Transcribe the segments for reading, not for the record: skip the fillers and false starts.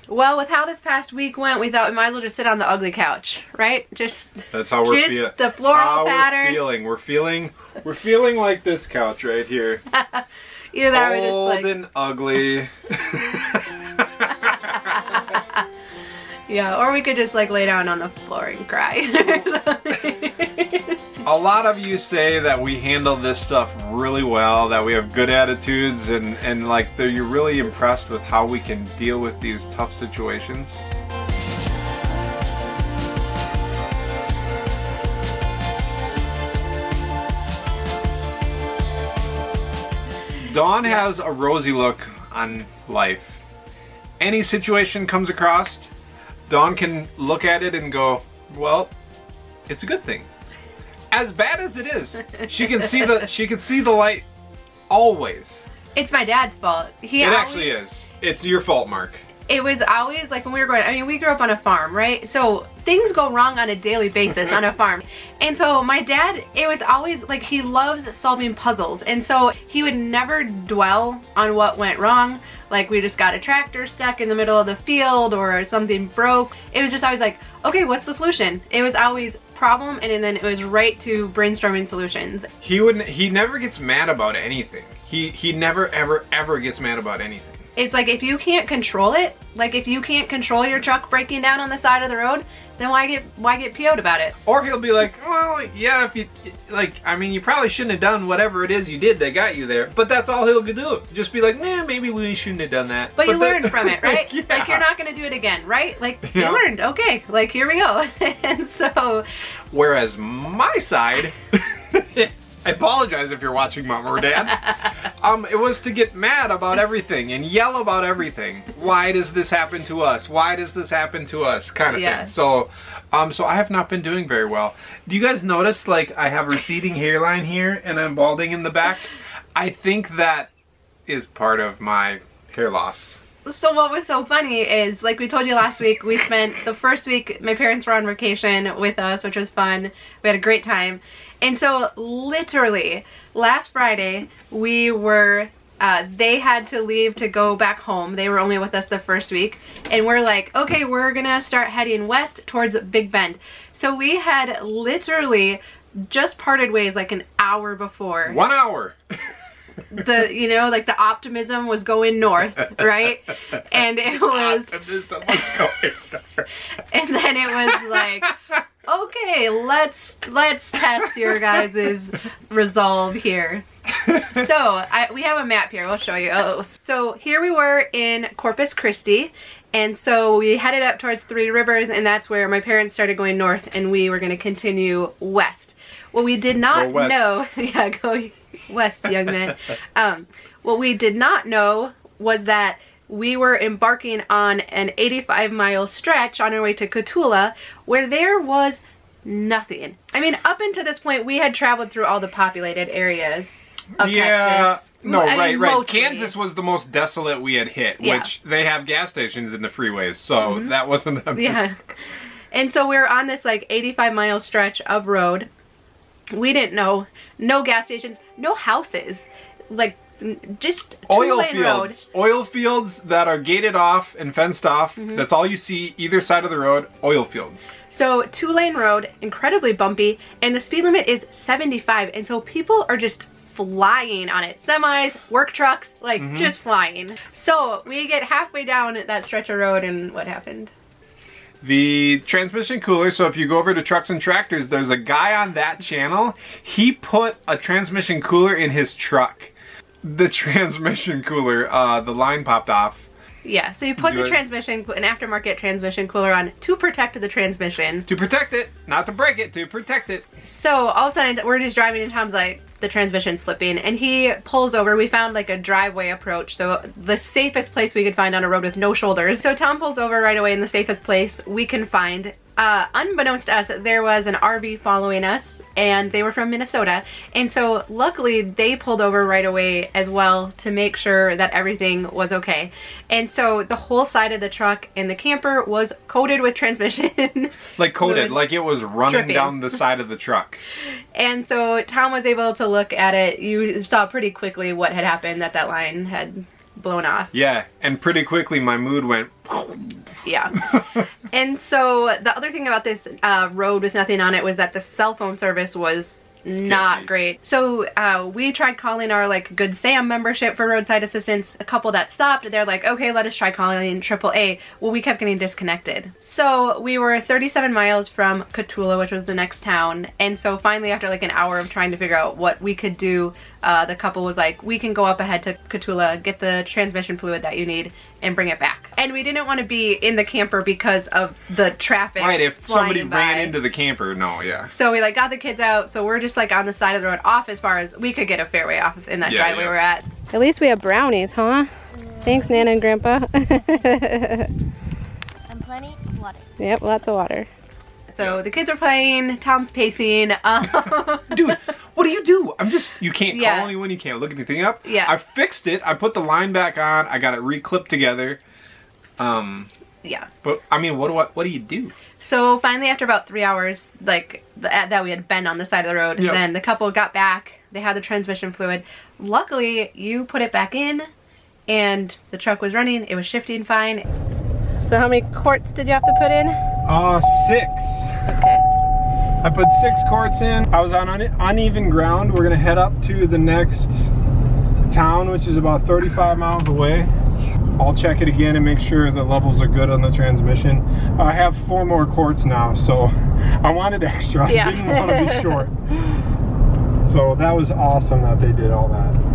Well, with how this past week went, we thought we might as well just sit on the ugly couch, right? That's how we're feeling. The floral pattern. We're feeling like this couch right here. Either that or just old like and ugly. Yeah, or we could just like lay down on the floor and cry. A lot of you say that we handle this stuff really well, that we have good attitudes, and like you're really impressed with how we can deal with these tough situations. Dawn has a rosy look on life. Any situation comes across, Dawn can look at it and go, well, it's a good thing. As bad as it is, she can see the light always. It's my dad's fault. Actually is. It's your fault, Mark. It was always like when we were growing up, I mean, we grew up on a farm, right? So things go wrong on a daily basis on a farm. And so my dad, it was always like, he loves solving puzzles. And so he would never dwell on what went wrong. Like we just got a tractor stuck in the middle of the field or something broke. It was just always like, okay, what's the solution? It was always problem, and then it was right to brainstorming solutions. He never gets mad about anything. He never ever gets mad about anything. It's like, if you can't control it, like if you can't control your truck breaking down on the side of the road, then why get PO'd about it? Or he'll be like, well, yeah, if you, like, I mean, you probably shouldn't have done whatever it is you did that got you there. But that's all he'll do. Just be like, nah, maybe we shouldn't have done that. But you learned from it, right? Yeah. Like, you're not going to do it again, right? Like, you learned, okay, like, here we go. And so... Whereas my side... I apologize if you're watching, Mom or Dad. It was to get mad about everything and yell about everything. Why does this happen to us? Why does this happen to us? Kind of thing. So I have not been doing very well. Do you guys notice, like, I have receding hairline here and I'm balding in the back? I think that is part of my hair loss. So what was so funny is, like we told you last week, we spent the first week, my parents were on vacation with us, which was fun. We had a great time. And so literally last Friday we were, they had to leave to go back home. They were only with us the first week. And we're like, okay, we're gonna start heading west towards Big Bend. So we had literally just parted ways like an hour before. 1 hour. Like the optimism was going north, right? And it was optimism was going north. And then it was like, okay, let's test your guys' resolve here. So we have a map here. We'll show you. Oh, so here we were in Corpus Christi, and so we headed up towards Three Rivers, and that's where my parents started going north, and we were going to continue west. What we did not know, yeah, go west, young man. What we did not know was that we were embarking on an 85-mile stretch on our way to Cotulla, where there was nothing. I mean, up until this point, we had traveled through all the populated areas of Texas. No, right. Mostly. Kansas was the most desolate we had hit, which they have gas stations in the freeways, so that wasn't a... Yeah. And so we were on this like 85-mile stretch of road. We didn't know, no gas stations, no houses, like just two-lane road. Oil fields that are gated off and fenced off. That's all you see either side of the road, oil fields. So two-lane road, incredibly bumpy, and the speed limit is 75, and so people are just flying on it. Semis, work trucks, like just flying. So we get halfway down that stretch of road, and what happened? The transmission cooler, so if you go over to Trucks and Tractors, there's a guy on that channel. He put a transmission cooler in his truck. The transmission cooler, the line popped off. Yeah, so you put the transmission, an aftermarket transmission cooler on to protect the transmission. To protect it, not to break it, to protect it. So all of a sudden, we're just driving and Tom's like, the transmission's slipping, and he pulls over. We found like a driveway approach, so the safest place we could find on a road with no shoulders. So Tom pulls over right away in the safest place we can find. Unbeknownst to us, there was an RV following us, and they were from Minnesota. And so luckily they pulled over right away as well to make sure that everything was okay. And so the whole side of the truck and the camper was coated with transmission. Like coated, like it was running down the side of the truck. And so Tom was able to look at it. You saw pretty quickly what had happened, that line had blown off. Yeah, and pretty quickly my mood went Yeah. And so the other thing about this road with nothing on it was that the cell phone service was not great. So we tried calling our like Good Sam membership for roadside assistance. A couple that stopped, they're like, okay, let us try calling AAA. Well, we kept getting disconnected. So we were 37 miles from Cotulla, which was the next town. And so finally, after like an hour of trying to figure out what we could do, the couple was like, we can go up ahead to Cotulla, get the transmission fluid that you need, and bring it back. And we didn't want to be in the camper because of the traffic. Right, if somebody by. ran into the camper, no, yeah. So we like got the kids out, so we're just like on the side of the road off as far as we could get a fairway off in that driveway we're at. At least we have brownies, huh? Thanks, Nana and Grandpa. And plenty of water. Yep, lots of water. So the kids are playing, Tom's pacing. Dude, what do you do? You can't call anyone, you can't look anything up. Yeah. I fixed it, I put the line back on, I got it re-clipped together. Yeah. But, I mean, what do you do? So finally, after about 3 hours, like, that we had been on the side of the road, then the couple got back, they had the transmission fluid. Luckily, you put it back in, and the truck was running, it was shifting fine. So how many quarts did you have to put in? 6. Okay. I put 6 quarts in. I was on uneven ground. We're gonna head up to the next town, which is about 35 miles away. I'll check it again and make sure the levels are good on the transmission. I have 4 more quarts now, so I wanted extra. I didn't want to be short. So that was awesome that they did all that.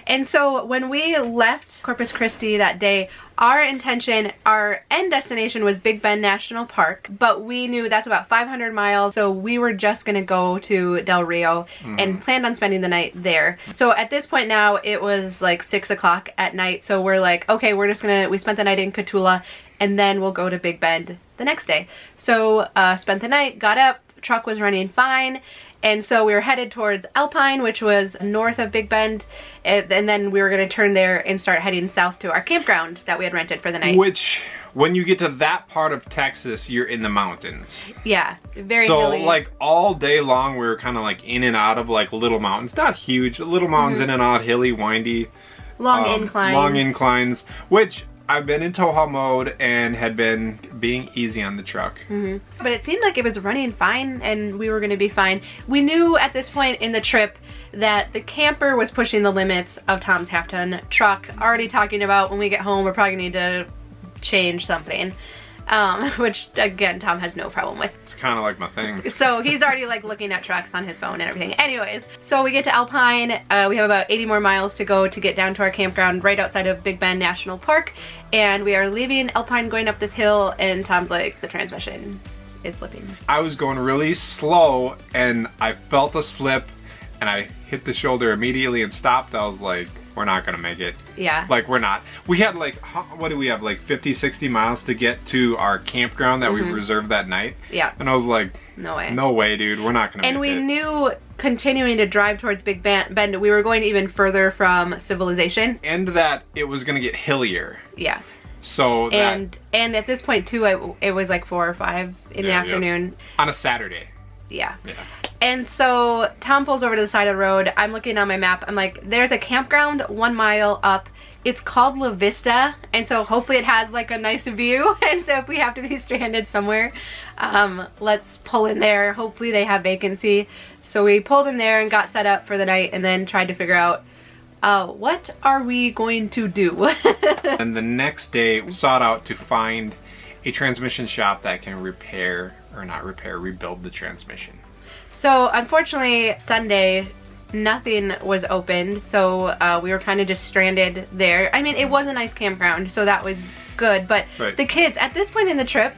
And so when we left Corpus Christi that day, our intention, our end destination was Big Bend National Park, but we knew that's about 500 miles, so we were just gonna go to Del Rio and planned on spending the night there. So at this point now, it was like 6 o'clock at night, so we're like, okay, we spent the night in Cotulla, and then we'll go to Big Bend the next day. So spent the night, got up, truck was running fine, and so we were headed towards Alpine, which was north of Big Bend, and then we were going to turn there and start heading south to our campground that we had rented for the night. Which, when you get to that part of Texas, you're in the mountains. Yeah, very So, hilly. like, all day long, we were kind of like in and out of like little mountains. Not huge, little mountains in and out, hilly, windy. Long inclines. Long inclines, which I've been in tow haul mode and had been being easy on the truck. But it seemed like it was running fine and we were going to be fine. We knew at this point in the trip that the camper was pushing the limits of Tom's half-ton truck. Already talking about when we get home, we're probably going to need to change something. Which, again, Tom has no problem with. It's kind of like my thing. So he's already like looking at trucks on his phone and everything. Anyways, so we get to Alpine. We have about 80 more miles to go to get down to our campground right outside of Big Bend National Park. And we are leaving Alpine going up this hill, and Tom's like, the transmission is slipping. I was going really slow and I felt a slip and I hit the shoulder immediately and stopped. I was like, we're not gonna make it. Yeah. Like, we're not. We had like, what do we have, like 50, 60 miles to get to our campground that we reserved that night. Yeah. And I was like, no way. No way, dude. We're not gonna make it. And we knew continuing to drive towards Big Bend, we were going even further from civilization. And that it was gonna get hillier. Yeah. So that... And at this point too, it was like 4 or 5 in the afternoon. On a Saturday. Yeah. And so Tom pulls over to the side of the road. I'm looking on my map. I'm like, there's a campground 1 mile up. It's called La Vista. And so hopefully it has like a nice view. And so if we have to be stranded somewhere, let's pull in there. Hopefully they have vacancy. So we pulled in there and got set up for the night and then tried to figure out what are we going to do? And the next day we sought out to find a transmission shop that can repair, or not repair, rebuild the transmission. So unfortunately Sunday nothing was opened, so we were kind of just stranded there. I mean, it was a nice campground, so that was good, but the kids at this point in the trip,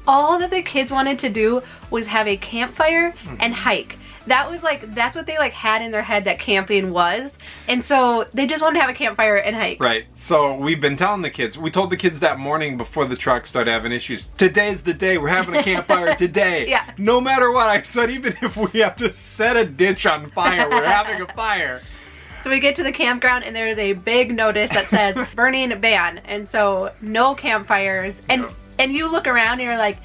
all that the kids wanted to do was have a campfire and hike. That was like, that's what they like had in their head that camping was. And so they just wanted to have a campfire and hike. Right. So we've been telling the kids, we told the kids that morning before the truck started having issues, today's the day, we're having a campfire today. Yeah. No matter what, I said, even if we have to set a ditch on fire, we're having a fire. So we get to the campground and there's a big notice that says burning ban. And so no campfires. And you look around and you're like,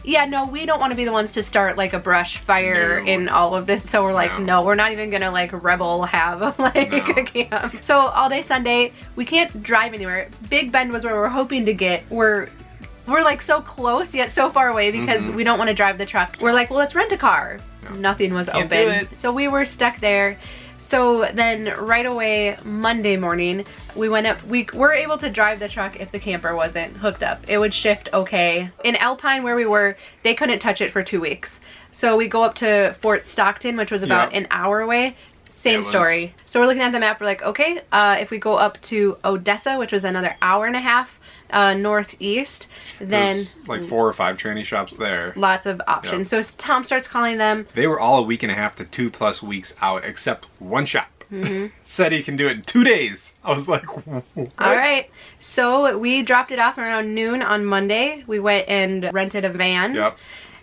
yeah, no, we don't want to be the ones to start like a brush fire in all of this. So we're like, no, we're not even gonna like rebel have like a camp. So all day Sunday, we can't drive anywhere. Big Bend was where we're hoping to get. We're like so close yet so far away because we don't want to drive the truck. We're like, well, let's rent a car. Nothing was open. So we were stuck there. So then right away, Monday morning, we went up. We were able to drive the truck if the camper wasn't hooked up. It would shift okay. In Alpine where we were, they couldn't touch it for 2 weeks. So we go up to Fort Stockton, which was about an hour away. Same story. So we're looking at the map, we're like, okay, if we go up to Odessa, which was another hour and a half northeast, then there's like 4 or 5 tranny shops there. Lots of options. So Tom starts calling them. They were all a week and a half to 2+ weeks out, except one shop. Said he can do it in 2 days. I was like, what? All right. So we dropped it off around noon on Monday. We went and rented a van. Yep.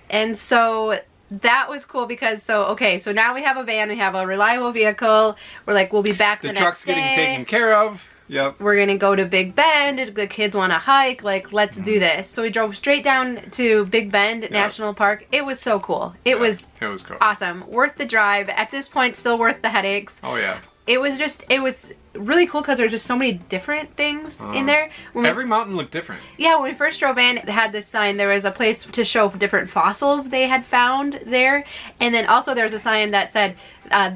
And so that was cool because so now we have a van, we have a reliable vehicle. We're like, we'll be back the next day. The truck's getting taken care of. Yep. We're gonna go to Big Bend. The kids want to hike. Like, let's do this. So we drove straight down to Big Bend National Park. It was so cool. It was cool. Awesome. Worth the drive. At this point, still worth the headaches. Oh yeah. It was really cool because there's just so many different things in there. Every mountain looked different. Yeah, when we first drove in, it had this sign. There was a place to show different fossils they had found there. And then also there was a sign that said,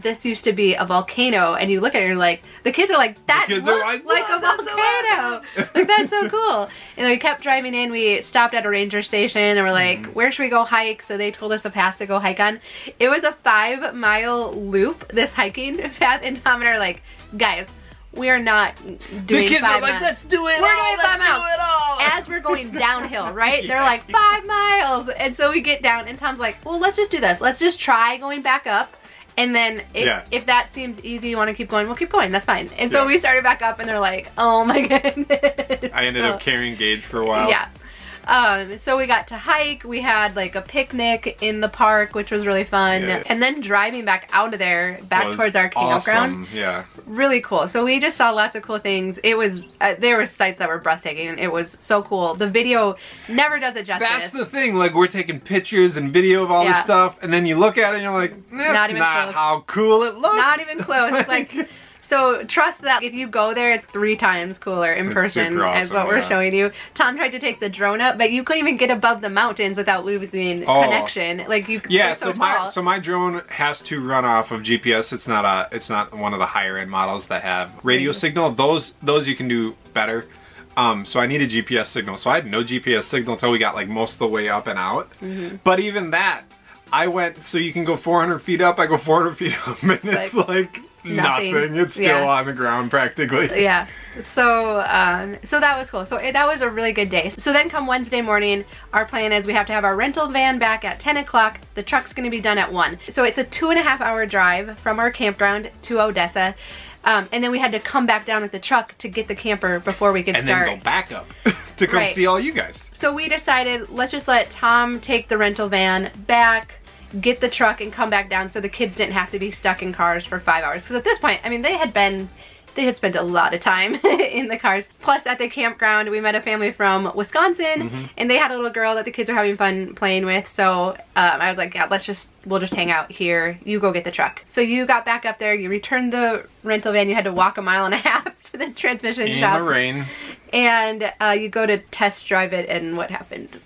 this used to be a volcano. And you look at it and you're like, the kids are like, that looks like a volcano. Like, that's so cool. And then we kept driving in. We stopped at a ranger station and we're like, where should we go hike? So they told us a path to go hike on. It was a 5-mile loop, this hiking path. And Tom and I are like, guys, we are not doing 5 miles. The kids are like, let's do it all. We're doing 5 miles. As we're going downhill, right? They're like, 5 miles. And so we get down and Tom's like, well, let's just do this. Let's just try going back up. And then if that seems easy, you want to keep going, we'll keep going. That's fine. And so we started back up and they're like, oh my goodness. I ended up carrying Gage for a while. Yeah. So we got to hike. We had like a picnic in the park, which was really fun. Yes. And then driving back out of there, back towards our campground. Awesome. Yeah. Really cool. So we just saw lots of cool things. It was, there were sights that were breathtaking. It was so cool. The video never does it justice. That's the thing. Like, we're taking pictures and video of all this stuff, and then you look at it and you're like, that's not how cool it looks. Not even close. Like, so trust that if you go there, it's 3 times cooler in person as what we're showing you. Tom tried to take the drone up, but you couldn't even get above the mountains without losing connection. Like, you so my drone has to run off of GPS. It's not one of the higher end models that have radio signal. Those you can do better. So I need a GPS signal. So I had no GPS signal until we got like most of the way up and out. But even that, I went, so you can go 400 feet up, I go 400 feet up, and it's like nothing. It's still on the ground practically. Yeah. So so that was cool. So that was a really good day. So then come Wednesday morning, our plan is we have to have our rental van back at 10 o'clock. The truck's going to be done at 1. So it's a 2.5 hour drive from our campground to Odessa. And then we had to come back down with the truck to get the camper before we could start. And then go back up to come see all you guys. So we decided, let's just let Tom take the rental van back, get the truck, and come back down so the kids didn't have to be stuck in cars for 5 hours. Because at this point, I mean, they had spent a lot of time in the cars. Plus, at the campground, we met a family from Wisconsin, and they had a little girl that the kids were having fun playing with. So I was like, yeah, we'll just hang out here. You go get the truck. So you got back up there, you returned the rental van, you had to walk 1.5 miles to the transmission shop. In the rain. And you go to test drive it, and what happened?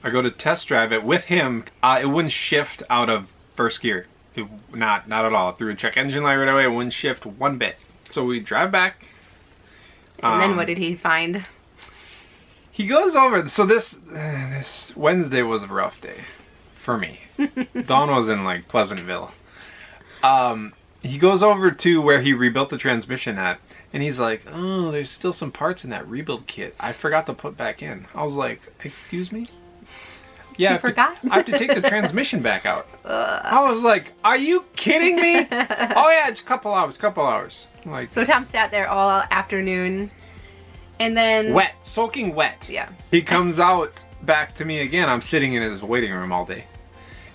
I go to test drive it with him. It wouldn't shift out of first gear. Not at all. Through a check engine light right away, it wouldn't shift one bit. So we drive back. And then what did he find? He goes over, so this Wednesday was a rough day for me. Dawn was in like Pleasantville. He goes over to where he rebuilt the transmission at, and he's like, oh, there's still some parts in that rebuild kit I forgot to put back in. I was like, excuse me? Yeah, I have to take the transmission back out. I was like, are you kidding me? Oh yeah, it's a couple hours. Like, so Tom sat there all afternoon, and then soaking wet. Yeah. He comes out back to me again. I'm sitting in his waiting room all day,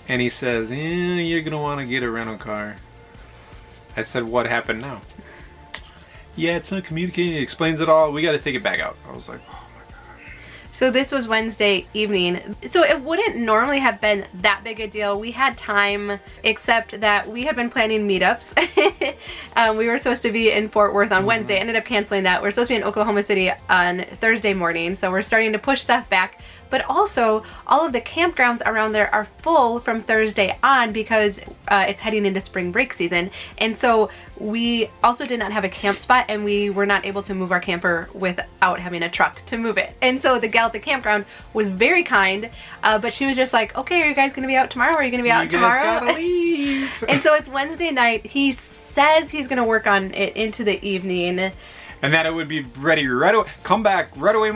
and he says, yeah, you're gonna want to get a rental car. I said, what happened now? Yeah, it's not communicating. It explains it all. We got to take it back out. I was like, oh my gosh. So this was Wednesday evening. So it wouldn't normally have been that big a deal. We had time, except that we had been planning meetups. We were supposed to be in Fort Worth on Wednesday, ended up canceling that. We're supposed to be in Oklahoma City on Thursday morning, so we're starting to push stuff back. But also, all of the campgrounds around there are full from Thursday on because it's heading into spring break season. And so we also did not have a camp spot, and we were not able to move our camper without having a truck to move it. And so the gal at the campground was very kind, but she was just like, okay, are you guys gonna be out tomorrow? Or are you gonna be out tomorrow? You guys gotta leave. And so it's Wednesday night. He says he's gonna work on it into the evening. And that it would be ready right away. Come back right away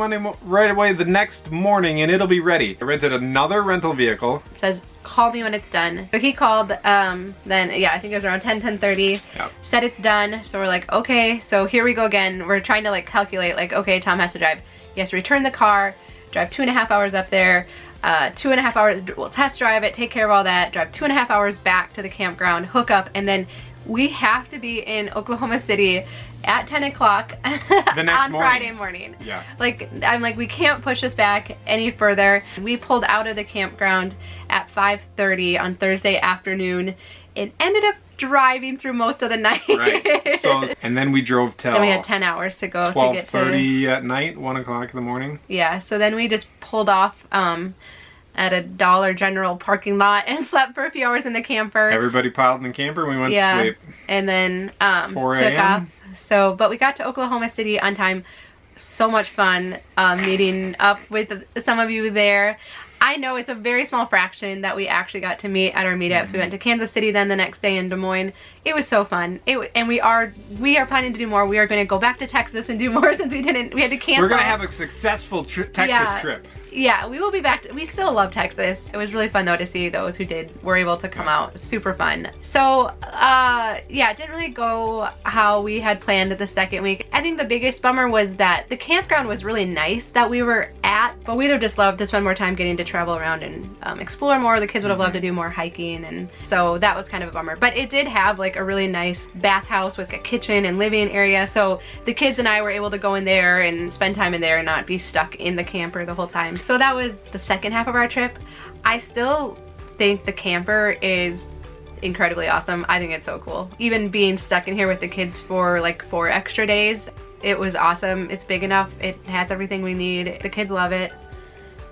right away the next morning, and it'll be ready. I rented another rental vehicle. It says, call me when it's done. So he called, then yeah, I think it was around 10:30. Yep. Said it's done. So we're like, okay. So here we go again. We're trying to like calculate, like, okay, Tom has to drive. He has to return the car, drive 2.5 hours up there, 2.5 hours, we'll test drive it, take care of all that, drive 2.5 hours back to the campground, hook up, and then we have to be in Oklahoma City at 10 o'clock on Friday morning. Yeah. Like, I'm like, we can't push this back any further. We pulled out of the campground at 5:30 on Thursday afternoon and ended up driving through most of the night. Right. So, and then we drove till then we had 10 hours to go to get to 12:30 at night, 1 o'clock in the morning. Yeah, so then we just pulled off at a Dollar General parking lot and slept for a few hours in the camper. Everybody piled in the camper and we went to sleep. And then 4 took off. a.m. So, but we got to Oklahoma City on time. So much fun meeting up with some of you there. I know it's a very small fraction that we actually got to meet at our meetups. We went to Kansas City then the next day in Des Moines. It was so fun. And we are planning to do more. We are going to go back to Texas and do more since we had to cancel. We're going to have a successful Texas trip. Yeah, we will be back. We still love Texas. It was really fun though to see those who were able to come out. Super fun. So, yeah, it didn't really go how we had planned the second week. I think the biggest bummer was that the campground was really nice that we were at, but we'd have just loved to spend more time getting to travel around and explore more. The kids would have loved to do more hiking, and so that was kind of a bummer. But it did have like a really nice bathhouse with a kitchen and living area, so the kids and I were able to go in there and spend time in there and not be stuck in the camper the whole time. So that was the second half of our trip. I still think the camper is incredibly awesome. I think it's so cool. Even being stuck in here with the kids for like 4 extra days, it was awesome. It's big enough. It has everything we need. The kids love it.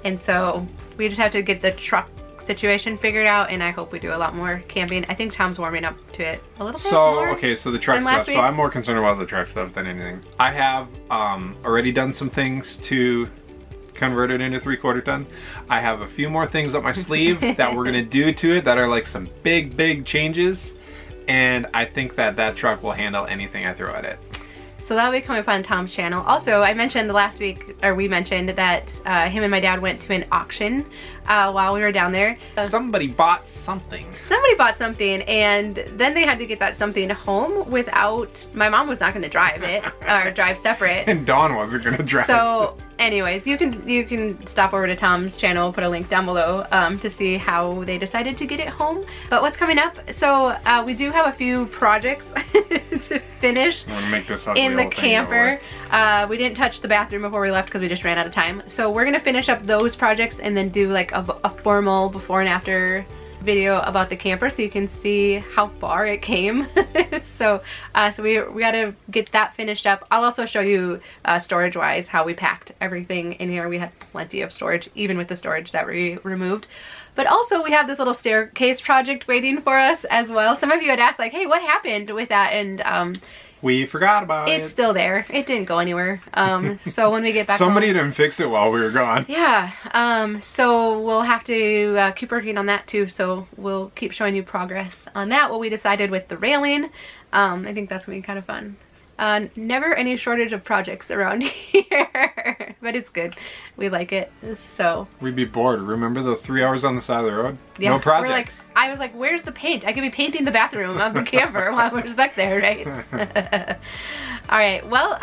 And so we just have to get the truck situation figured out, and I hope we do a lot more camping. I think Tom's warming up to it a little bit more. Okay, so the truck stuff. So I'm more concerned about the truck stuff than anything. I have already done some things to convert it into 3/4 ton. I have a few more things up my sleeve that we're gonna do to it that are like some big changes, and I think that truck will handle anything I throw at it. So that'll be coming up on Tom's channel. Also, I mentioned last week, or we mentioned that him and my dad went to an auction while we were down there. Somebody bought something. Somebody bought something, and then they had to get that something home without, my mom was not gonna drive it, or drive separate. And Dawn wasn't gonna drive. So anyways, you can stop over to Tom's channel, put a link down below to see how they decided to get it home. But what's coming up? So we do have a few projects to finish I want to make this in the camper. We didn't touch the bathroom before we left because we just ran out of time. So we're gonna finish up those projects and then do like a formal before and after video about the camper so you can see how far it came. so we gotta get that finished up. I'll also show you storage wise how we packed everything in here. We had plenty of storage, even with the storage that we removed. But also we have this little staircase project waiting for us as well. Some of you had asked like, hey, what happened with that? And we forgot about it. It's still there. It didn't go anywhere. So when we get back Somebody home, didn't fix it while we were gone. Yeah. So we'll have to keep working on that too. So we'll keep showing you progress on that. What we decided with the railing. I think that's gonna be kind of fun. Never any shortage of projects around here, but it's good. We like it. So we'd be bored. Remember the 3 hours on the side of the road? Yeah, no projects. I was like, where's the paint? I could be painting the bathroom of the camper while we're stuck there, right? All right. Well,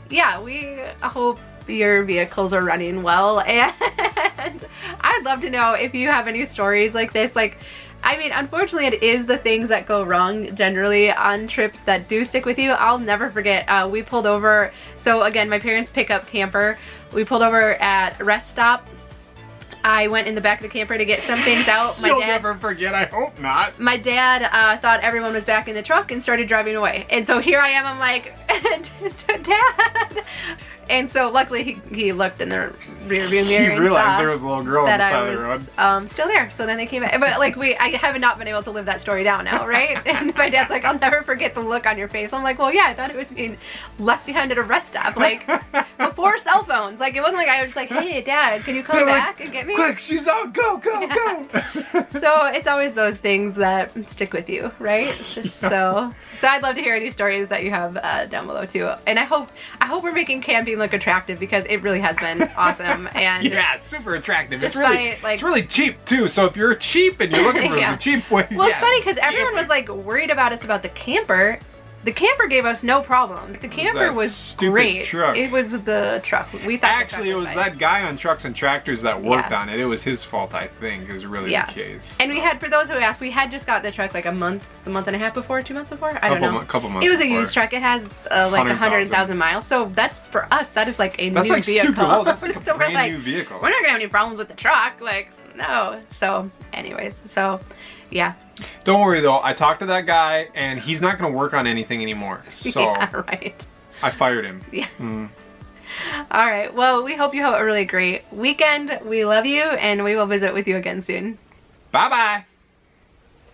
yeah, we hope your vehicles are running well, and I'd love to know if you have any stories like this. Like, I mean, unfortunately, it is the things that go wrong generally on trips that do stick with you. I'll never forget, we pulled over, so again, my parents pick up camper. We pulled over at a rest stop. I went in the back of the camper to get some things out. You'll never forget, I hope not. My dad thought everyone was back in the truck and started driving away. And so here I am, I'm like, Dad! And so luckily he looked in the rear view mirror and realized saw there was a little girl on the that side I of the road. was still there. So then they came back. But like I have not been able to live that story down now, right? And my dad's like, I'll never forget the look on your face. I'm like, well, yeah, I thought it was being left behind at a rest stop. Like before cell phones. Like it wasn't like I was just like, hey, Dad, can you come back and get me? Quick, she's out, go, go, go. So it's always those things that stick with you, right? So I'd love to hear any stories that you have down below too. And I hope we're making camping look attractive because it really has been awesome. And yeah, super attractive. Despite, it's really cheap too. So if you're cheap and you're looking for Yeah. a cheap way, well, it's funny because everyone was like worried about us about the camper. The camper gave us no problem. The camper was stupid great. truck. It was the truck. We thought actually, it was fine. that guy on Trucks and Tractors that worked Yeah. on it. It was his fault, I think, is really the case. And we had, for those who asked, we had just got the truck like a month and a half before, 2 months before. I don't know. Couple months. It was a before. used truck. It has like 100,000 miles. So that's for us. That is like a new like vehicle. super old. That's like a So we're brand like, new vehicle. We're not gonna have any problems with the truck. Like no. So anyways, so yeah. Don't worry though. I talked to that guy, and he's not going to work on anything anymore. So Yeah, right. I fired him. Yeah. All right. Well, we hope you have a really great weekend. We love you, and we will visit with you again soon. Bye bye.